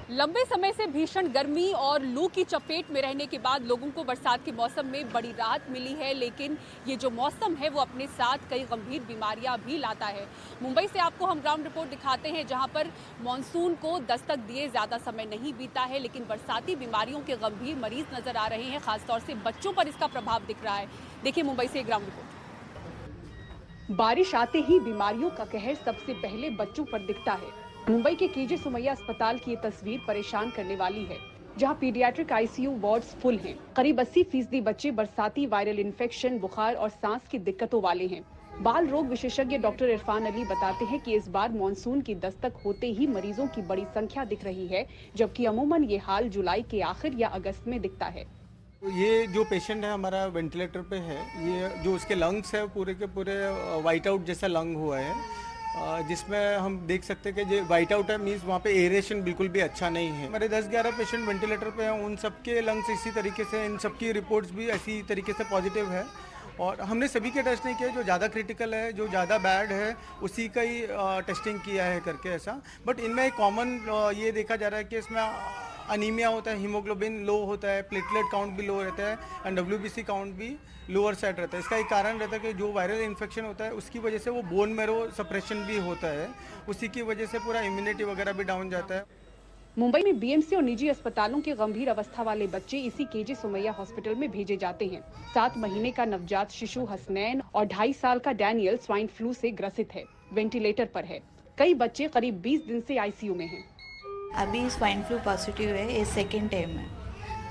लंबे समय से भीषण गर्मी और लू की चपेट में रहने के बाद लोगों को बरसात के मौसम में बड़ी राहत मिली है, लेकिन ये जो मौसम है वो अपने साथ कई गंभीर बीमारियां भी लाता है। मुंबई से आपको हम ग्राउंड रिपोर्ट दिखाते हैं, जहां पर मानसून को दस्तक दिए ज़्यादा समय नहीं बीता है, लेकिन बरसाती बीमारियों के गंभीर मरीज नजर आ रहे हैं। खासतौर से बच्चों पर इसका प्रभाव दिख रहा है। देखिए मुंबई से ग्राउंड रिपोर्ट। बारिश आते ही बीमारियों का कहर सबसे पहले बच्चों पर दिखता है। मुंबई के केजे सुमैया अस्पताल की ये तस्वीर परेशान करने वाली है, जहां पीडियाट्रिक आईसीयू वार्ड्स फुल हैं। करीब 80% बच्चे बरसाती वायरल इन्फेक्शन, बुखार और सांस की दिक्कतों वाले हैं। बाल रोग विशेषज्ञ डॉक्टर इरफान अली बताते हैं कि इस बार मानसून की दस्तक होते ही मरीजों की बड़ी संख्या दिख रही है, जबकि अमूमन ये हाल जुलाई के आखिर या अगस्त में दिखता है। ये जो पेशेंट है हमारा वेंटिलेटर पे है, ये जो उसके लंग्स है पूरे के पूरे वाइट आउट जैसा लंग हुआ है, जिसमें हम देख सकते हैं कि जो वाइट आउट है मीन्स वहाँ पे एरेशन बिल्कुल भी अच्छा नहीं है। हमारे 10-11 पेशेंट वेंटिलेटर पे हैं, उन सबके लंग्स इसी तरीके से, इन सबकी रिपोर्ट्स भी ऐसी तरीके से पॉजिटिव है। और हमने सभी के टेस्ट नहीं किए, जो ज़्यादा क्रिटिकल है, जो ज़्यादा बैड है, उसी का ही टेस्टिंग किया है करके ऐसा। बट इनमें एक कॉमन ये देखा जा रहा है कि इसमें अनीमिया होता है, हीमोग्लोबिन लो होता है, प्लेटलेट काउंट भी लो रहता है एंड डब्ल्यूबीसी काउंट भी लोअर साइड रहता है। इसका एक कारण रहता है कि जो वायरल इन्फेक्शन होता है उसकी वजह से वो बोन मैरो सप्रेशन भी होता है, उसी की वजह से पूरा इम्यूनिटी वगैरह भी डाउन जाता है। मुंबई में बीएमसी और निजी अस्पतालों के गंभीर अवस्था वाले बच्चे इसी केजे सुमैया हॉस्पिटल में भेजे जाते हैं। 7 महीने का नवजात शिशु हसनैन और 2.5 साल का डैनियल स्वाइन फ्लू से ग्रसित है, वेंटिलेटर पर है। कई बच्चे करीब 20 दिन से आईसीयू में हैं। अभी स्वाइन फ्लू पॉजिटिव है, ये सेकेंड टाइम है।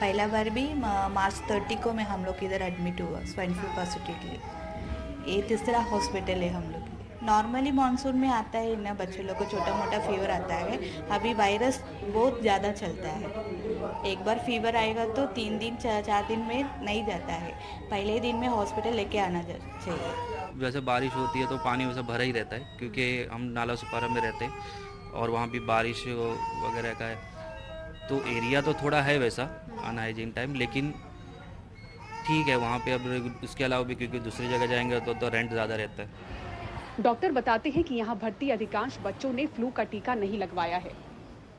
पहला बार भी मार्च 30 को में हम लोग इधर एडमिट हुआ स्वाइन फ्लू पॉजिटिव के लिए। ये तीसरा हॉस्पिटल है हम लोग। नॉर्मली मानसून में आता है ना, बच्चे लोग को छोटा मोटा फीवर आता है। अभी वायरस बहुत ज़्यादा चलता है, एक बार फीवर आएगा तो 3 दिन 4 दिन में नहीं जाता है, पहले ही दिन में हॉस्पिटल लेके आना चाहिए। वैसे बारिश होती है तो पानी वैसे भरा ही रहता है, क्योंकि हम नाला सुपारा में रहते हैं और वहाँ भी बारिश वगैरह का है, तो एरिया तो थोड़ा है वैसा अनहाइजीन टाइम, लेकिन ठीक है वहाँ पे। अब उसके अलावा भी क्योंकि दूसरी जगह जाएंगे तो रेंट ज़्यादा रहता है। डॉक्टर बताते हैं कि यहाँ भर्ती अधिकांश बच्चों ने फ्लू का टीका नहीं लगवाया है।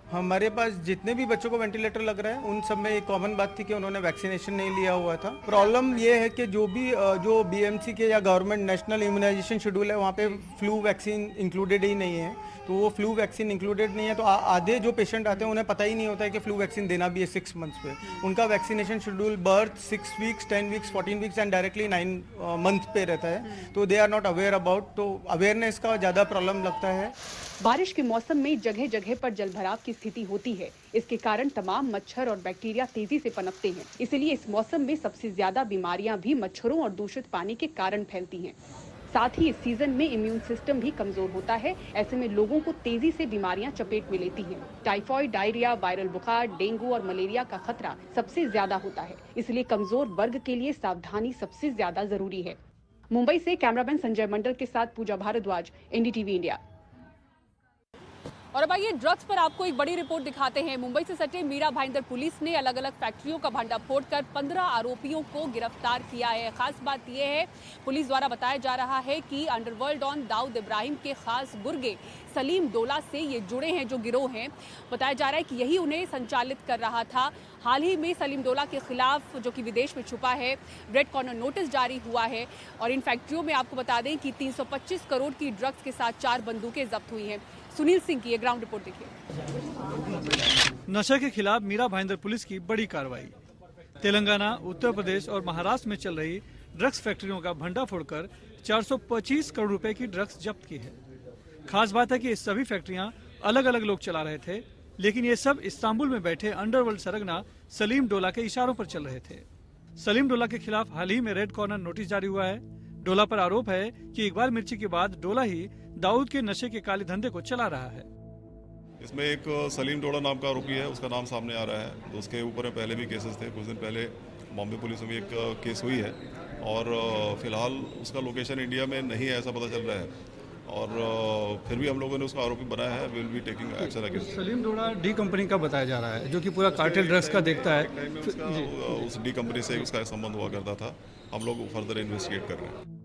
हमारे पास जितने भी बच्चों को वेंटिलेटर लग रहा है उन सब में एक कॉमन बात थी कि उन्होंने वैक्सीनेशन नहीं लिया हुआ था। प्रॉब्लम ये है कि जो बीएमसी के या गवर्नमेंट नेशनल इम्यूनाइजेशन शेड्यूल है वहाँ पे फ्लू वैक्सीन इंक्लूडेड ही नहीं है, तो वो फ्लू वैक्सीन इंक्लूडेड नहीं है, तो आधे जो पेशेंट आते हैं उन्हें पता ही नहीं होता है कि फ्लू वैक्सीन देना भी है 6 मंथ्स पे। उनका vaccination schedule birth 6 weeks, 10 weeks, 14 weeks and directly 9 month पे रहता है, तो they are not aware about, तो अवेयरनेस का ज़्यादा प्रॉब्लम लगता है। बारिश के मौसम में जगह जगह पर जलभराव की स्थिति होती है। इसके कारण तमाम मच्छर और बैक्टीरिया तेजी से पनपते हैं, इसलिए इस मौसम में सबसे ज्यादा बीमारियां भी मच्छरों और दूषित पानी के कारण फैलती हैं। साथ ही इस सीजन में इम्यून सिस्टम भी कमजोर होता है, ऐसे में लोगों को तेजी से बीमारियां चपेट में लेती हैं। टाइफाइड, डायरिया, वायरल बुखार, डेंगू और मलेरिया का खतरा सबसे ज्यादा होता है, इसलिए कमजोर वर्ग के लिए सावधानी सबसे ज्यादा जरूरी है। मुंबई से कैमरामैन संजय मंडल के साथ पूजा भारद्वाज, एनडीटीवी इंडिया। और अब आइए ड्रग्स पर आपको एक बड़ी रिपोर्ट दिखाते हैं। मुंबई से सटे मीरा भाईंदर पुलिस ने अलग अलग फैक्ट्रियों का भंडाफोड़ कर 15 आरोपियों को गिरफ्तार किया है। खास बात यह है, पुलिस द्वारा बताया जा रहा है कि अंडरवर्ल्ड डॉन दाऊद इब्राहिम के खास गुर्गे सलीम डोला से ये जुड़े हैं। जो गिरोह हैं, बताया जा रहा है कि यही उन्हें संचालित कर रहा था। हाल ही में सलीम डोला के खिलाफ, जो कि विदेश में छुपा है, रेड कॉर्नर नोटिस जारी हुआ है। और इन फैक्ट्रियों में आपको बता दें कि 325 करोड़ की ड्रग्स के साथ 4 बंदूकें जब्त हुई हैं। सुनील सिंह की ये ग्राउंड रिपोर्ट देखिए। नशे के खिलाफ मीरा भाईंदर पुलिस की बड़ी कार्रवाई। तेलंगाना, उत्तर प्रदेश और महाराष्ट्र में चल रही ड्रग्स फैक्ट्रियों का भंडाफोड़ कर 425 करोड़ रुपए की ड्रग्स जब्त की है। खास बात है कि ये सभी फैक्ट्रियां अलग अलग लोग चला रहे थे, लेकिन ये सब इस्तांबुल में बैठे अंडरवर्ल्ड सरगना सलीम डोला के इशारों पर चल रहे थे। सलीम डोला के खिलाफ हाल ही में रेड कॉर्नर नोटिस जारी हुआ है। डोला पर आरोप है कि इकबाल मिर्ची के बाद डोला ही दाऊद के नशे के काले धंधे को चला रहा है। इसमें एक सलीम डोला नाम का आरोपी है, उसका नाम सामने आ रहा है। तो उसके ऊपर में पहले भी केसेस थे। कुछ दिन पहले बॉम्बे पुलिस में भी एक केस हुई है और फिलहाल उसका लोकेशन इंडिया में नहीं है ऐसा पता चल रहा है, और फिर भी हम लोगों ने उसका आरोपी बनाया है। Will be taking action against. Salim डोला डी कंपनी का बताया जा रहा है, जो कि पूरा कार्टेल ड्रग्स का देखता है। उस डी कंपनी से उसका संबंध हुआ करता था। हम लोग फर्दर इन्वेस्टिगेट कर रहे हैं।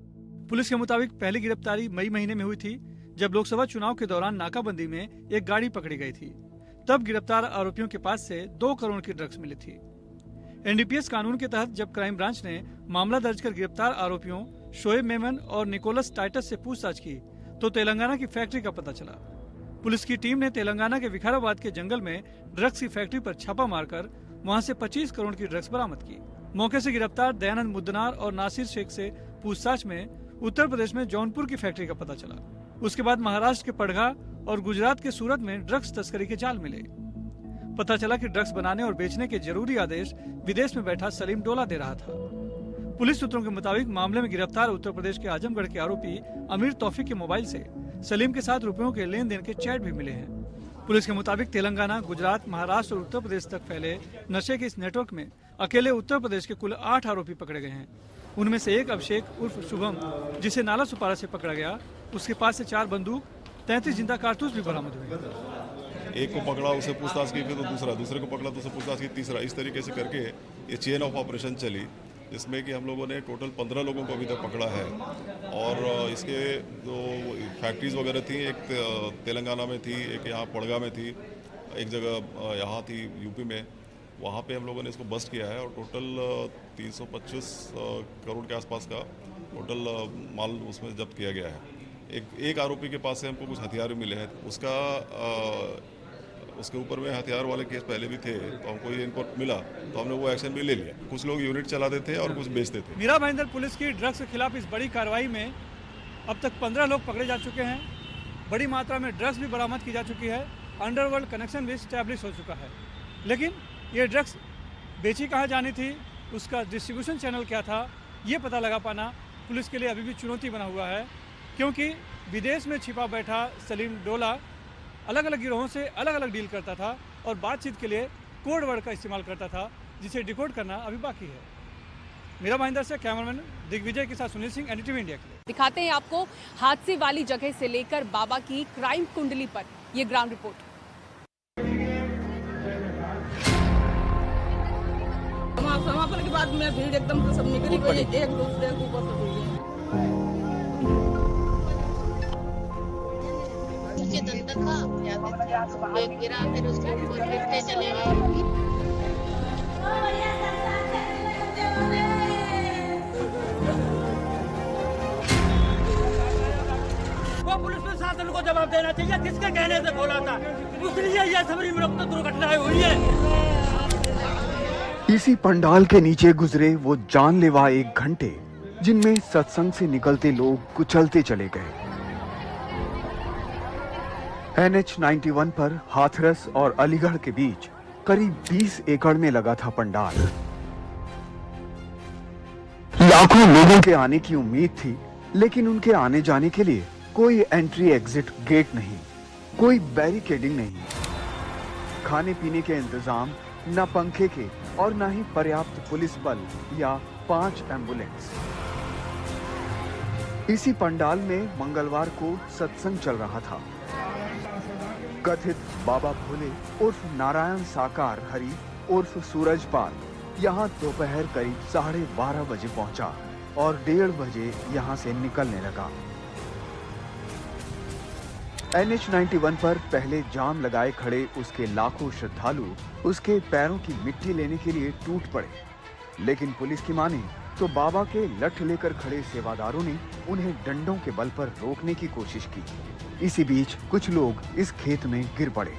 पुलिस के मुताबिक पहली गिरफ्तारी मई महीने में हुई थी, जब लोकसभा चुनाव के दौरान नाकाबंदी में एक गाड़ी पकड़ी गई थी। तब गिरफ्तार आरोपियों के पास से 2 करोड़ की ड्रग्स मिली थी। एनडीपीएस कानून के तहत जब क्राइम ब्रांच ने मामला दर्ज कर गिरफ्तार आरोपियों शोएब मेमन और निकोलस टाइटस से पूछताछ की तो तेलंगाना की फैक्ट्री का पता चला। पुलिस की टीम ने तेलंगाना के विकाराबाद के जंगल में ड्रग्स की फैक्ट्री पर छापा मारकर वहां से 25 करोड़ की ड्रग्स बरामद की। मौके से गिरफ्तार दयानंद मुद्दनार और नासिर शेख से पूछताछ में उत्तर प्रदेश में जौनपुर की फैक्ट्री का पता चला। उसके बाद महाराष्ट्र के पड़घा और गुजरात के सूरत में ड्रग्स तस्करी के जाल मिले। पता चला कि ड्रग्स बनाने और बेचने के जरूरी आदेश विदेश में बैठा सलीम डोला दे रहा था। पुलिस सूत्रों के मुताबिक मामले में गिरफ्तार उत्तर प्रदेश के आजमगढ़ के आरोपी अमीर तौफीक के मोबाइल से सलीम के साथ रुपयों के लेन देन के चैट भी मिले हैं। पुलिस के मुताबिक तेलंगाना, गुजरात, महाराष्ट्र और उत्तर प्रदेश तक फैले नशे के इस नेटवर्क में अकेले उत्तर प्रदेश के कुल 8 आरोपी पकड़े गए हैं। उनमें से एक अभिषेक उर्फ शुभम, जिसे नाला सुपारा से पकड़ा गया, उसके पास से 4 बंदूक, 33 जिंदा कारतूस भी बरामद हुए। एक को पकड़ा, उसे पूछताछ की, फिर तो दूसरे को पकड़ा तो उसे पूछताछ की, तीसरा, इस तरीके से करके ये चेन ऑफ ऑपरेशन चली, जिसमें कि हम लोगों ने टोटल 15 लोगों को अभी तक पकड़ा है। और इसके जो फैक्ट्रीज वगैरह थी, एक तेलंगाना में थी, एक यहाँ पड़गा में थी, एक जगह यहाँ थी यूपी में, वहाँ पे हम लोगों ने इसको बस्ट किया है और टोटल 325 करोड़ के आसपास का टोटल माल उसमें जब्त किया गया है। एक आरोपी के पास से हमको कुछ हथियार भी मिले हैं। उसके ऊपर में हथियार वाले केस पहले भी थे, तो हमको ये इनपुट मिला तो हमने वो एक्शन भी ले लिया। कुछ लोग यूनिट चलाते थे और कुछ बेचते थे। मीरा भाईंदर पुलिस की ड्रग्स के खिलाफ इस बड़ी कार्रवाई में अब तक 15 लोग पकड़े जा चुके हैं। बड़ी मात्रा में ड्रग्स भी बरामद की जा चुकी है। अंडरवर्ल्ड कनेक्शन भी स्टैब्लिश हो चुका है। लेकिन ये ड्रग्स बेची कहाँ जानी थी, उसका डिस्ट्रीब्यूशन चैनल क्या था, ये पता लगा पाना पुलिस के लिए अभी भी चुनौती बना हुआ है, क्योंकि विदेश में छिपा बैठा सलीम डोला अलग अलग गिरोहों से अलग अलग डील करता था और बातचीत के लिए कोड वर्ड का इस्तेमाल करता था, जिसे डिकोड करना अभी बाकी है। मीरा भाईंदर से कैमरामैन दिग्विजय के साथ सुनील सिंह, एनडीटीवी इंडिया के लिए। दिखाते हैं आपको हादसे वाली जगह से लेकर बाबा की क्राइम कुंडली पर ये ग्राउंड रिपोर्ट। समापन के बाद में भीड़ एकदम सब निकली गई, एक दूसरे के ऊपर से गिरा, फिर उसके ऊपर गिरते चले गए। वो पुलिस प्रशासन को जवाब देना चाहिए, किसके कहने से बोला था, इसलिए ये सबरी मृत दुर्घटना हुई है। इसी पंडाल के नीचे गुजरे वो जानलेवा 1 घंटे, जिनमें सत्संग से निकलते लोग कुचलते चले गए। NH 91 पर हाथरस और अलीगढ़ के बीच करीब 20 एकड़ में लगा था पंडाल। लाखों लोगों के आने की उम्मीद थी, लेकिन उनके आने जाने के लिए कोई एंट्री एग्जिट गेट नहीं, कोई बैरिकेडिंग नहीं, खाने पीने के इंतजाम, न पंखे के और न ही पर्याप्त पुलिस बल या 5 एम्बुलेंस। इसी पंडाल में मंगलवार को सत्संग चल रहा था। कथित बाबा भोले उर्फ नारायण साकार हरि उर्फ सूरजपाल यहाँ दोपहर करीब 12:30 बजे पहुंचा और 1:30 बजे यहाँ से निकलने लगा। NH 91 पर पहले जाम लगाए खड़े उसके लाखों श्रद्धालु उसके पैरों की मिट्टी लेने के लिए टूट पड़े, लेकिन पुलिस की माने तो बाबा के लठ लेकर खड़े सेवादारों ने उन्हें डंडों के बल पर रोकने की कोशिश की। इसी बीच कुछ लोग इस खेत में गिर पड़े।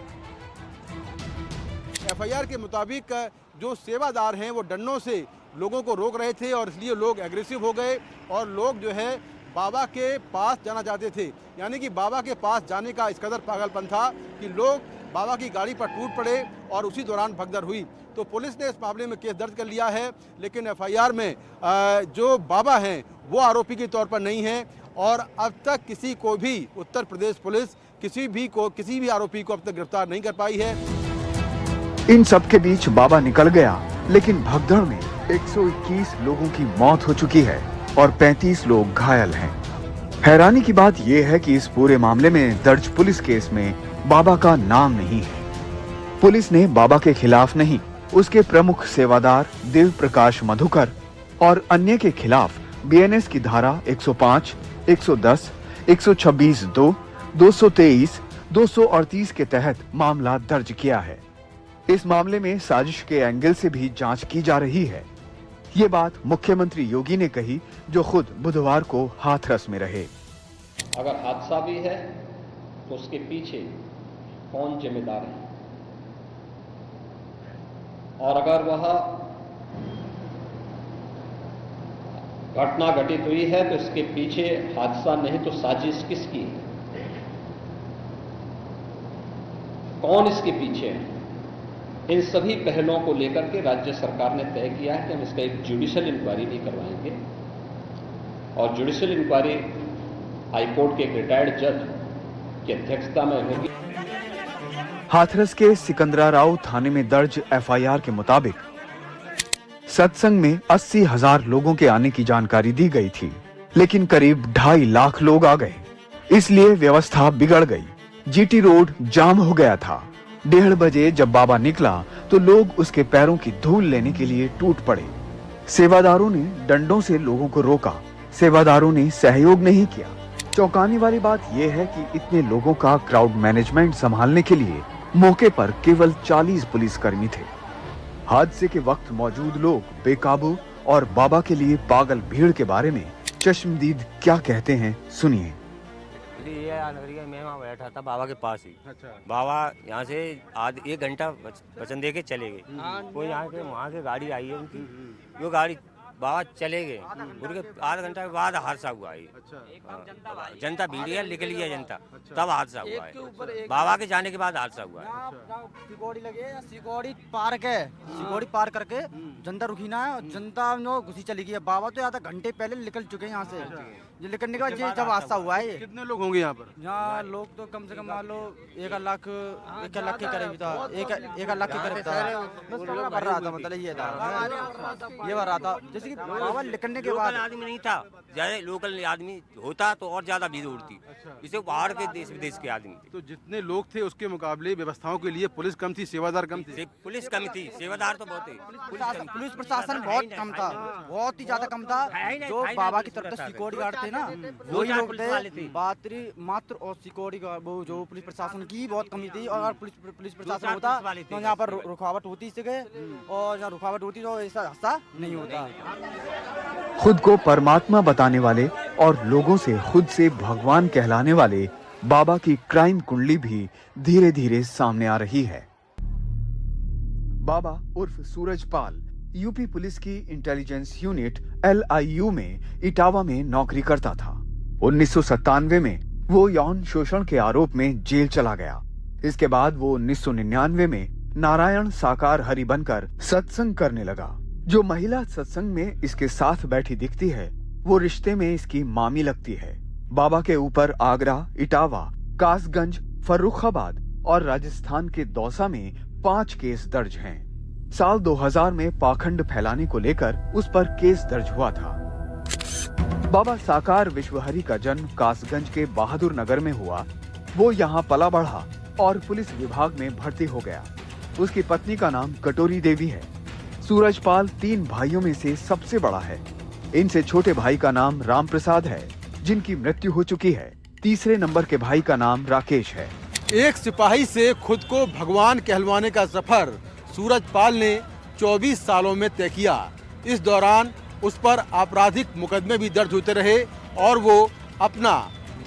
FIR के मुताबिक जो सेवादार हैं वो डंडों से लोगों को रोक रहे थे और इसलिए लोग एग्रेसिव हो गए और लोग जो है बाबा के पास जाना चाहते थे। यानी कि बाबा के पास जाने का इस कदर पागलपन था कि लोग बाबा की गाड़ी पर टूट पड़े और उसी दौरान भगदड़ हुई। तो पुलिस ने इस मामले में केस दर्ज कर लिया है, लेकिन FIR में जो बाबा हैं वो आरोपी के तौर पर नहीं है और अब तक किसी को भी उत्तर प्रदेश पुलिस किसी भी आरोपी को अब तक गिरफ्तार नहीं कर पाई है। इन सब के बीच बाबा निकल गया, लेकिन भगदड़ में 121 लोगों की मौत हो चुकी है और 35 लोग घायल हैं। हैरानी की बात यह है कि इस पूरे मामले में दर्ज पुलिस केस में बाबा का नाम नहीं है। पुलिस ने बाबा के खिलाफ नहीं, उसके प्रमुख सेवादार देव प्रकाश मधुकर और अन्य के खिलाफ BNS की धारा 105, 110, 126(2), 223, 238 के तहत मामला दर्ज किया है। इस मामले में साजिश के एंगल से भी जांच की जा रही है। ये बात मुख्यमंत्री योगी ने कही, जो खुद बुधवार को हाथरस में रहे। अगर हादसा भी है तो उसके पीछे कौन जिम्मेदार है, और अगर वह घटना घटित हुई है तो इसके पीछे हादसा नहीं तो साजिश किसकी है, कौन इसके पीछे है, इन सभी पहलुओं को लेकर के राज्य सरकार ने तय किया है कि हम इसका एक जुडिशियल इंक्वायरी भी करवाएंगे, और जुडिशियल इंक्वायरी हाईकोर्ट के एक रिटायर्ड जज की अध्यक्षता में होगी। हाथरस के सिकंदरा राव थाने में दर्ज एफआईआर के मुताबिक सत्संग में 80,000 लोगों के आने की जानकारी दी गई थी, लेकिन करीब 2.5 लाख लोग आ गए, इसलिए व्यवस्था बिगड़ गई। जीटी रोड जाम हो गया था। 1:30 बजे जब बाबा निकला तो लोग उसके पैरों की धूल लेने के लिए टूट पड़े। सेवादारों ने डंडों से लोगों को रोका, सेवादारों ने सहयोग नहीं किया। चौंकाने वाली बात यह है कि इतने लोगों का क्राउड मैनेजमेंट संभालने के लिए मौके पर केवल 40 पुलिसकर्मी थे। हादसे के वक्त मौजूद लोग बेकाबू और बाबा के लिए पागल भीड़ के बारे में चश्मदीद क्या कहते हैं, सुनिए। मैं वहाँ बैठा था बाबा के पास ही। बाबा यहाँ से आध 1 घंटा वचन दे के चले गए। कोई यहाँ के वहाँ से गाड़ी आई है उनकी, वो गाड़ी बाबा चले गए, उनके आधा घंटा के बाद हादसा हुआ है। जनता भीड़ निकली है जनता, तब हादसा हुआ है। बाबा के जाने के बाद हादसा हुआ है। सिकोड़ी लगे, सिकोड़ी पार के, सिकोड़ी पार करके जनता रुकी ना है, जनता घुसी चली गई है। बाबा तो आधा घंटे पहले निकल चुके हैं यहाँ से। ये निकलने के बाद जब हादसा हुआ है। कितने लोग होंगे यहाँ पर? यहाँ लोग तो कम से कम मान लो 1 लाख के करीब था। 1 लाख के करीब था। भर रहा था, मतलब ये था, ये भर रहा था। जैसे कि बाबा निकलने के बाद आदमी नहीं था, ज्यादा लोकल आदमी होता तो और ज्यादा भीड़ उड़ती। इसे बाहर के देश विदेश के आदमी थे। तो जितने लोग थे उसके मुकाबले व्यवस्थाओं के लिए पुलिस कम थी, सेवादार कम थे। पुलिस कम थी, सेवादार तो बहुत थे। पुलिस प्रशासन बहुत कम था, बहुत ही ज्यादा कम था। जो बाबा की तरफ से सिक्योरिटी गार्ड थे ना, वही लोग थे मात्र। और सिक्योरिटी वो जो पुलिस प्रशासन की बहुत कमी थी। और पुलिस प्रशासन होता तो यहाँ पर रुकावट होती सके, और यहाँ रुकावट होती तो ऐसा हादसा नहीं होता। खुद को परमात्मा बताने वाले और लोगों से खुद से भगवान कहलाने वाले बाबा की क्राइम कुंडली भी धीरे धीरे सामने आ रही है। बाबा उर्फ सूरजपाल यूपी पुलिस की इंटेलिजेंस यूनिट LIU में इटावा में नौकरी करता था। 1997 में वो यौन शोषण के आरोप में जेल चला गया। इसके बाद वो 1999 में नारायण साकार हरि बनकर सत्संग करने लगा। जो महिला सत्संग में इसके साथ बैठी दिखती है, वो रिश्ते में इसकी मामी लगती है। बाबा के ऊपर आगरा, इटावा, कासगंज, फर्रुखाबाद और राजस्थान के दौसा में 5 केस दर्ज हैं। साल 2000 में पाखंड फैलाने को लेकर उस पर केस दर्ज हुआ था। बाबा साकार विश्वहरि का जन्म कासगंज के बहादुर नगर में हुआ। वो यहाँ पला बढ़ा और पुलिस विभाग में भर्ती हो गया। उसकी पत्नी का नाम कटोरी देवी है। सूरजपाल 3 भाइयों में से सबसे बड़ा है। इनसे छोटे भाई का नाम राम प्रसाद है, जिनकी मृत्यु हो चुकी है। तीसरे नंबर के भाई का नाम राकेश है। एक सिपाही से खुद को भगवान कहलवाने का सफर सूरजपाल ने 24 सालों में तय किया। इस दौरान उस पर आपराधिक मुकदमे भी दर्ज होते रहे और वो अपना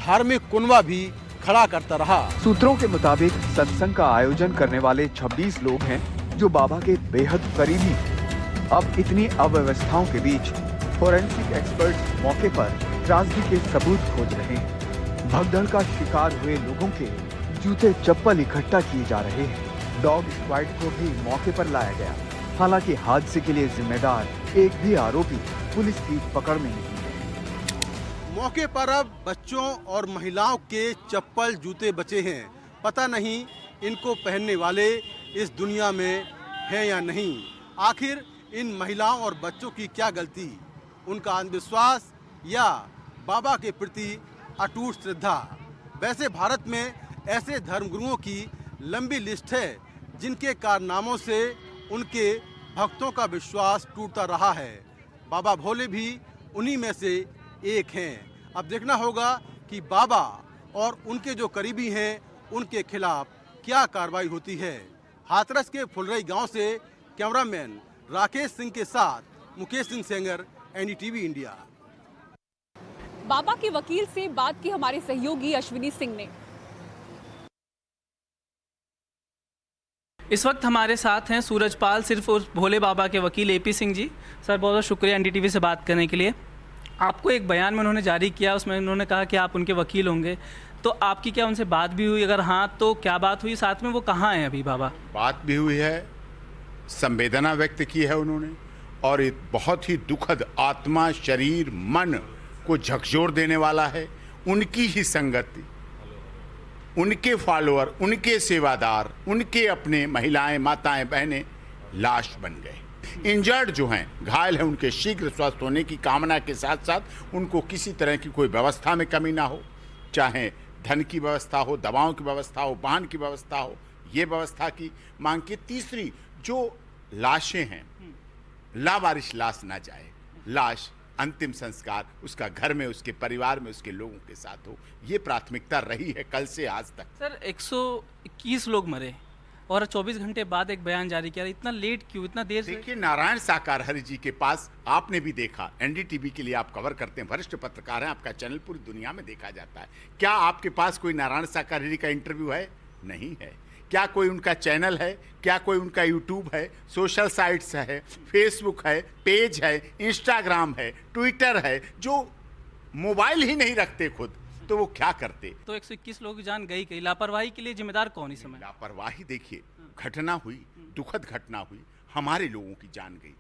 धार्मिक कुनवा भी खड़ा करता रहा। सूत्रों के मुताबिक सत्संग का आयोजन करने वाले 26 लोग हैं जो बाबा के बेहद करीबी हैं। अब इतनी अव्यवस्थाओं के बीच फोरेंसिक एक्सपर्ट मौके पर त्रासदी के सबूत खोज रहे हैं। भगदड़ का शिकार हुए लोगों के जूते चप्पल इकट्ठा किए जा रहे हैं। डॉग स्क्वाड को भी मौके पर लाया गया। हालांकि हादसे के लिए जिम्मेदार एक भी आरोपी पुलिस की पकड़ में नहीं है। मौके पर अब बच्चों और महिलाओं के चप्पल जूते बचे हैं। पता नहीं इनको पहनने वाले इस दुनिया में हैं या नहीं। आखिर इन महिलाओं और बच्चों की क्या गलती? उनका अंधविश्वास या बाबा के प्रति अटूट श्रद्धा? वैसे भारत में ऐसे धर्मगुरुओं की लंबी लिस्ट है जिनके कारनामों से उनके भक्तों का विश्वास टूटता रहा है। बाबा भोले भी उन्हीं में से एक हैं। अब देखना होगा कि बाबा और उनके जो करीबी हैं उनके खिलाफ क्या कार्रवाई होती है। हाथरस के फुलरई गांव से कैमरामैन राकेश सिंह के साथ मुकेश सिंह सेंगर, एनडीटीवी इंडिया। बाबा के वकील से बात की हमारे सहयोगी अश्विनी सिंह ने। इस वक्त हमारे साथ हैं सूरजपाल सिर्फ और भोले बाबा के वकील एपी सिंह जी। सर बहुत बहुत शुक्रिया एनडीटीवी से बात करने के लिए। आपको एक बयान में उन्होंने जारी किया, उसमें उन्होंने कहा कि आप उनके वकील होंगे, तो आपकी क्या उनसे बात भी हुई? अगर हाँ तो क्या बात हुई? साथ में वो कहाँ हैं अभी बाबा? बात भी हुई है, संवेदना व्यक्त की है उन्होंने, और एक बहुत ही दुखद आत्मा शरीर मन को झकझोर देने वाला है उनकी ही संगति, उनके फॉलोअर, उनके सेवादार, उनके अपने महिलाएं, माताएं, बहनें लाश बन गए। इंजर्ड जो हैं, घायल हैं, उनके शीघ्र स्वस्थ होने की कामना के साथ साथ उनको किसी तरह की कोई व्यवस्था में कमी ना हो, चाहे धन की व्यवस्था हो, दवाओं की व्यवस्था हो, वाहन की व्यवस्था हो, ये व्यवस्था की मांग की। तीसरी, जो लाशें हैं, लावारिश लाश ना जाए, लाश अंतिम संस्कार उसका घर में, उसके परिवार में, उसके लोगों के साथ हो, ये प्राथमिकता रही है कल से आज तक। सर 121 लोग मरे और 24 घंटे बाद एक बयान जारी किया, इतना लेट क्यों, इतना देर से? देखिए, नारायण साकार हरि जी के पास, आपने भी देखा, एनडीटीवी के लिए आप कवर करते हैं, वरिष्ठ पत्रकार हैं, आपका चैनल पूरी दुनिया में देखा जाता है। क्या आपके पास कोई नारायण साकार हरि का इंटरव्यू है? नहीं है। क्या कोई उनका चैनल है? क्या कोई उनका यूट्यूब है? सोशल साइट्स है, फेसबुक है, पेज है, इंस्टाग्राम है, ट्विटर है? जो मोबाइल ही नहीं रखते खुद, तो वो क्या करते? तो 121 लोग जान गई कहीं, लापरवाही के लिए जिम्मेदार कौन इस समय? लापरवाही, देखिए, घटना हुई, दुखद घटना हुई, हमारे लोगों की जान गई,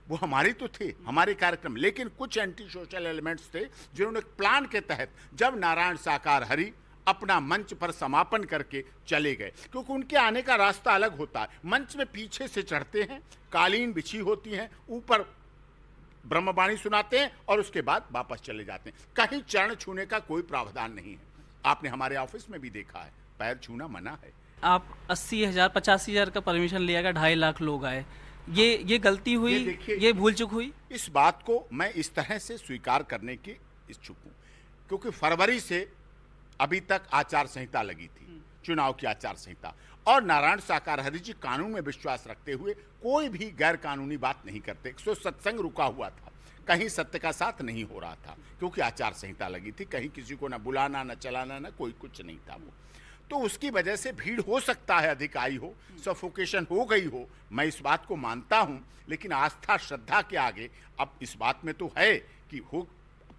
वो हमारे तो थे, हमारे कार्यक्रम, लेकिन कुछ एंटी सोशल एलिमेंट्स थे जिन्होंने प्लान के तहत, जब नारायण साकार हरि अपना मंच पर समापन करके चले गए, क्योंकि उनके आने का रास्ता अलग होता है। मंच में पीछे से चढ़ते हैं, कालीन बिछी होती हैं, ऊपर ब्रह्मवाणी सुनाते हैं और उसके बाद वापस चले जाते हैं। कहीं चरण छूने का कोई प्रावधान नहीं है। आपने हमारे ऑफिस में भी देखा है, पैर छूना मना है। आप 80,000 85,000 का परमिशन लिया गया, 2.5 लाख लोग आए, ये गलती हुई, ये भूल चूक हुई? इस बात को मैं इस तरह से स्वीकार करने की इच्छुक हूँ, क्योंकि फरवरी से अभी तक आचार संहिता लगी थी, चुनाव की आचार संहिता, और नारायण साकार हरि जी कानून में विश्वास रखते हुए कोई भी गैर कानूनी बात नहीं करते। 100 सत्संग रुका हुआ था, कहीं सत्य का साथ नहीं हो रहा था, क्योंकि आचार संहिता लगी थी, कहीं किसी को न बुलाना, न चलाना, न कोई कुछ नहीं था। वो तो उसकी वजह से भीड़ हो सकता है अधिक आई हो, सफोकेशन हो गई हो, मैं इस बात को मानता हूं, लेकिन आस्था श्रद्धा के आगे अब इस बात में तो है कि हो,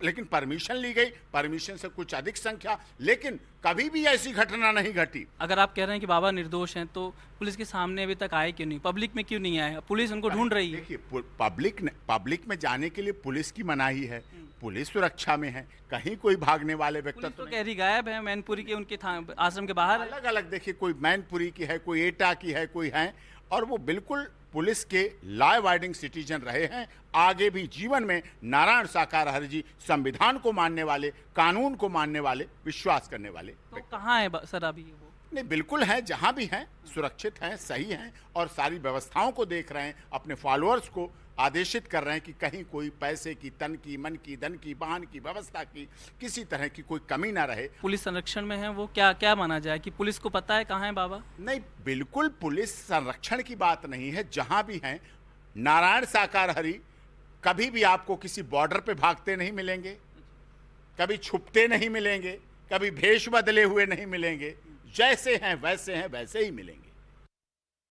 लेकिन परमिशन ली गई, परमिशन से कुछ अधिक संख्या, लेकिन कभी भी ऐसी घटना नहीं घटी। अगर आप कह रहे हैं कि बाबा निर्दोष हैं, तो पुलिस के सामने अभी तक आए क्यों नहीं, पब्लिक में क्यों नहीं आए? पुलिस उनको ढूंढ रही है। देखिए, पब्लिक में जाने के लिए पुलिस की मनाही है, पुलिस सुरक्षा में है, कहीं कोई भागने वाले व्यक्ति तो कह रही गायब है, मैनपुरी के उनके आश्रम के बाहर अलग अलग। देखिए, कोई मैनपुरी की है, कोई एटा की है, कोई है, और वो बिल्कुल पुलिस के लॉ अबाइडिंग सिटीजन रहे हैं। आगे भी जीवन में नारायण साकार हरि जी संविधान को मानने वाले, कानून को मानने वाले, विश्वास करने वाले। तो कहाँ है सर अभी वो? नहीं, बिल्कुल हैं, जहाँ भी हैं सुरक्षित हैं, सही हैं, और सारी व्यवस्थाओं को देख रहे हैं, अपने फॉलोअर्स को आदेशित कर रहे हैं कि कहीं कोई पैसे की, तन की, मन की, धन की, वाहन की, व्यवस्था की, किसी तरह की कोई कमी ना रहे। पुलिस संरक्षण में है वो, क्या माना जाए कि पुलिस को पता है कहाँ है बाबा? नहीं, बिल्कुल पुलिस संरक्षण की बात नहीं है, जहाँ भी हैं नारायण साकार हरि कभी भी आपको किसी बॉर्डर पे भागते नहीं मिलेंगे, कभी छुपते नहीं मिलेंगे, कभी भेष बदले हुए नहीं मिलेंगे, जैसे हैं वैसे ही मिलेंगे।